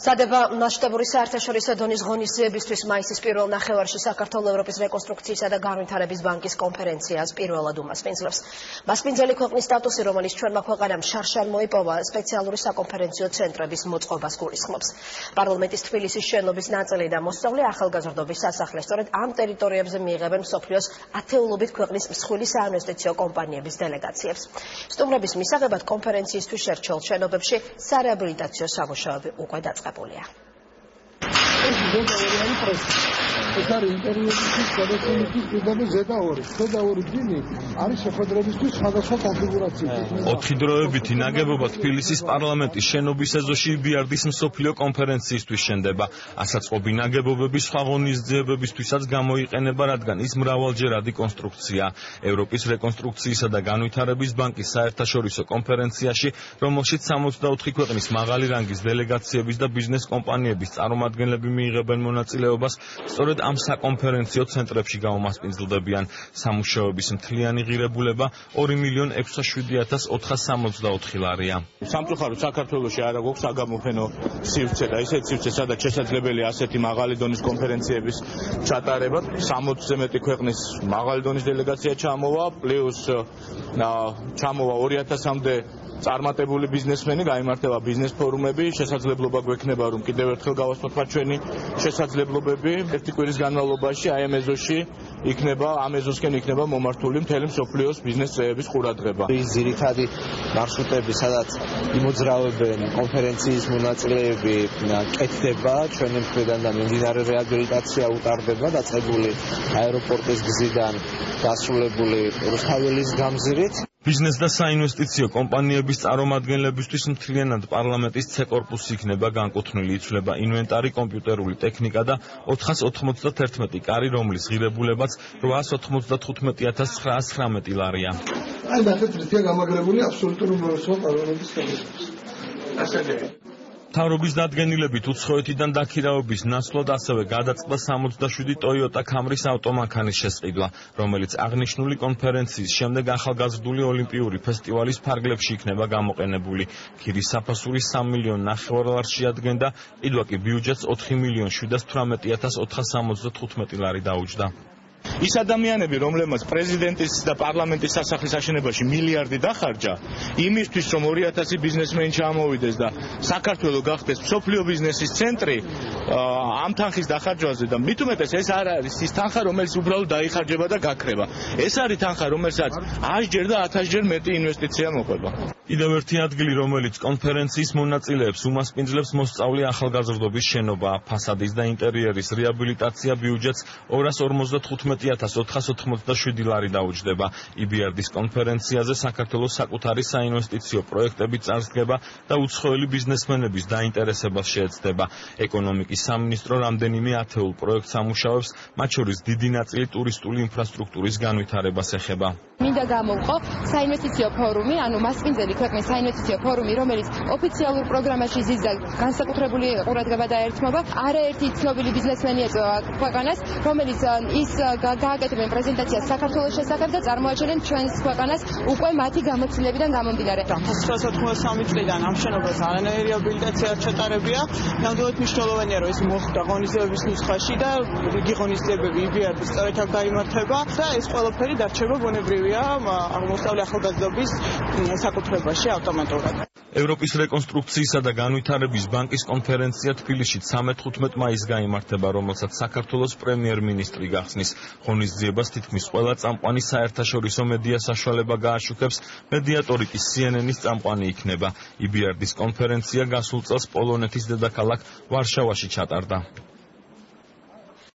სადება მასშტაბური საერთაშორისო დონის ღონისძიებისთვის მაისის პირველ ნახევარში საქართველოს ევროპის რეკონსტრუქციისა და განვითარების ბანკის კონფერენციას პირველად უმასპინძლებს. მასპინძელი ქვეყნის სტატუსი, რომელიც ჩვენმა ქვეყანამ შარშან მოიპოვა, სპეციალური საკონფერენციო ცენტრების მოწყობას გულისხმობს. პარლამენტის თბილისის შენობის ნაწილი და მოსწავლე ახალგაზრდობის სასახლე სწორედ ამ ტერიტორიებზე მიიღებენ მსოფლიოს ათეულობით ქვეყნის მსხვილი საინვესტიციო კომპანიების დელეგაციებს. სტუმრების მისაღებად კონფერენციისთვის შერჩეულ შენობებში სარეაბილიტაციო სამუშაოები უკვე დაწყებულია. ეს არის ინტერიერის გადასახადის პირდაპირ ზედაორი. ზედაორი დინი არის შეხვედრებისთვის სხვადასხვა კონფიგურაციით. ოთხიდროებითი ნაგებობა თბილისის პარლამენტის შენობის ეზოში იბიარდის მსოფლიო კონფერენციისთვის შენდება. ასაწყობი ნაგებობები სხვა ღონისძიებებისთვისაც გამოიყენება, რადგან ის მრავალჯერადი კონსტრუქცია. ევროპის რეკონსტრუქციისა და განვითარების ბანკის საერთაშორისო კონფერენციაში, რომელშიც 64 ქვეყნის მაღალი რანგის დელეგაციების და ბიზნეს კომპანიების წარმომადგენლები მიიღებენ მონაწილეობას, სწორედ ამ საკონფერენციო ცენტრებში გაუმასპინძლდებიან. სამუშაოების მთლიანი ღირებულება 2.607.464 ლარია. სამწუხაროდ საქართველოში არა გვაქვს საგამოფენო სივრცე და ისეთ სივრცე, სადაც შესაძლებელია ასეთი მაღალი დონის კონფერენციების ჩატარება. 60-ზე მეტი ქვეყნის მაღალი დონის დელეგაცია ჩამოვა, პლუს ჩამოვა 2000-მდე წარმატებული ბიზნესმენი, გაიმართება ბიზნეს ფორუმები, შესაძლებლობა გვექნება, რომ კიდევ ერთხელ გავასწოროთ ჩვენი შესაძლებლობები. ერთი კვირის განმავლობაში აი ამ ეზოში ამ ეზოსკენ იქნება მომართული მთელი მსოფლიოს ბიზნეს წრეების ყურადღება. ის ძირითადი მარშრუტები, სადაც იმოძრავებენ კონფერენციის მონაწილეები, კეთდება ჩვენი მხრიდან და მიმდინარე რეაბილიტაცია utardeba, დაწყებული აეროპორტის გზიდან დასრულებული რუსთაველის გამზირით. ბიზნეს და საინვესტიციო კომპანიების წარმომადგენლებისთვის მთლიანად პარლამენტის C-კორპუსი იქნება განკუთვნილი, იცვლება ინვენტარი, კომპიუტერული ტექნიკა და 491 კარი, რომლის ღირებულებაც 895.919 ლარია. აი ნახეთ, რითია გამაგრებული აბსოლუტური უმრავლესობა პარლამენტის კომიტეტებს. მთავრობის დადგენილებით უცხოეთიდან დაქირავების ნაცვლად ასევე გადაწყდა 67 Toyota Camry-ის ავტომანქანის შესყიდვა, რომელიც აღნიშნული კონფერენციის შემდეგ ახალგაზრდული ოლიმპიური ფესტივალის ფარგლებში იქნება გამოყენებული. ქირის საფასური 3,9 მილიონ ლარს შეადგენდა, ყიდვა კი ბიუჯეტს 4,17,475 ლარი დაუჯდა. ის ადამიანები, რომლებმაც პრეზიდენტის და პარლამენტის სასახლის აშენებაში მილიარდი დახარჯა, იმისთვის რომ 2000 ბიზნესმენი ჩამოვიდეს და საქართველოს გახდეს მსოფლიო ბიზნესის ცენტრი, ამ თანხის დახარჯვაზე და მით უმეტეს ეს არ არის ის თანხა, რომელიც უბრალოდ დაიხარჯება და გაქრება. ეს არის თანხა, რომელსაც 100-ჯერ და 1000-ჯერ მეტი ინვესტიცია მოყვება. კიდევ ერთი ადგილი, რომელიც კონფერენციის მონაწილეებს უმასპინძლებს, მოსწავლე ახალგაზრდობის შენობა, ფასადის და ინტერიერის რეაბილიტაცია ბიუჯეტს 255.487 ლარი დაუჯდება. იბიარდის კონფერენციაზე საქართველოს საკუთარი საინვესტიციო პროექტები წარსდგება და უცხოელი ბიზნესმენების დაინტერესებას შეეცდება. ეკონომიკის სამინისტრო რამდენიმე ათეულ პროექტს ამუშავებს, მათ შორის დიდი ნაწილი ტურისტული ინფრასტრუქტურის განვითარებას ეხება. მინდა გამოვყო საინვესტიციო ფორუმი, ანუ მასპინძელი ქვეყნის საინვესტიციო ფორუმი, რომელიც ოფიციალურ პროგრამაში ზიზდა განსაკუთრებული ყურადღება დაერთმობა. არაერთი ცნობილი ბიზნესმენი ეწევა ქვეყანას, რომელიც ის გააკეთებენ პრეზენტაციას საქართველოს შესახებ და წარმოაჩენენ ჩვენს ქვეყანას უკვე მათი გამოცდილებიდან გამომდინარე. 1993 წლიდან ამ შენობას არანაირი რეაბილიტაცია არ ჩატარებია. ნამდვილად მნიშვნელოვანია, რომ ეს მოხდა ღონისძიების ნუსხაში და იგი ღონისძიებები იბიარდის სწორედ აქ გაიმართება და ეს ყველაფერი დარჩება ბუნებრივია აღმოსავლეთ ახალგაზრდობის საკუთრებაში ავტომატურად. ევროპის რეკონსტრუქციისა და განვითარების ბანკის კონფერენცია თბილისში 13-15 მაისს გაიმართება, რომელსაც საქართველოს პრემიერ-მინისტრი გახსნის. ღონისძიებას თითქმის ყველა წამყვანი საერთაშორისო მედია საშუალება გააშუქებს, მედიატორი კი CNN-ის წამყვანი იქნება. იბიარდის კონფერენცია გასულ წელს პოლონეთის დედაქალაქ ვარშავაში ჩატარდა.